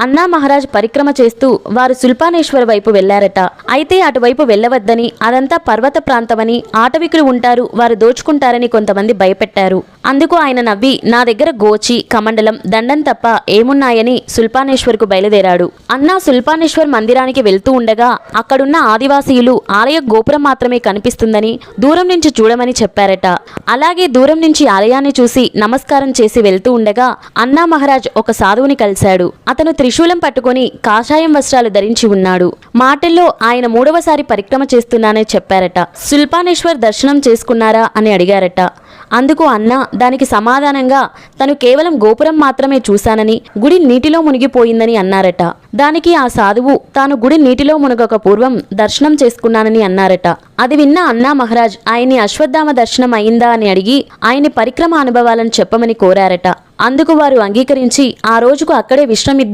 అన్నా మహారాజ్ పరిక్రమ చేస్తూ వారు శూల్పానేశ్వర వైపు వెళ్లారట. అయితే అటువైపు వెళ్లవద్దని, అదంతా పర్వత ప్రాంతమని, ఆటవికులు ఉంటారు, వారు దోచుకుంటారని కొంతమంది భయపెట్టారు. అందుకు ఆయన నవ్వి, నా దగ్గర గోచి, కమండలం, దండం తప్ప ఏమున్నాయని శూల్పానేశ్వర్కు బయలుదేరాడు. అన్నా శూల్పానేశ్వర్ మందిరానికి వెళ్తూ ఉండగా అక్కడున్న ఆదివాసీయులు ఆలయ గోపురం మాత్రమే కనిపిస్తుందని దూరం నుంచి చూడమని చెప్పారట. అలాగే దూరం నుంచి ఆలయాన్ని చూసి నమస్కారం చేసి వెళ్తూ ఉండగా అన్నా మహారాజ్ ఒక సాధువుని కలిశాడు. అతను త్రిశూలం పట్టుకొని కాషాయం వస్త్రాలు ధరించి ఉన్నాడు. మాటల్లో ఆయన 3వసారి పరిక్రమ చేస్తున్నానని చెప్పారట. శూల్పానేశ్వర్ దర్శనం చేసుకున్నారా అని అడిగారట. అందుకు అన్న దానికి సమాధానంగా తను కేవలం గోపురం మాత్రమే చూశానని, గుడి నీటిలో మునిగిపోయిందని అన్నారట. దానికి ఆ సాధువు తాను గుడి నీటిలో మునగక పూర్వం దర్శనం చేసుకున్నానని అన్నారట. అది విన్న అన్నా మహారాజ్ ఆయన్ని అశ్వత్థామ దర్శనం అయిందా అని అడిగి ఆయన్ని పరిక్రమ అనుభవాలను చెప్పమని కోరారట. అందుకు వారు అంగీకరించి ఆ రోజుకు అక్కడే విశ్రమిద్దాం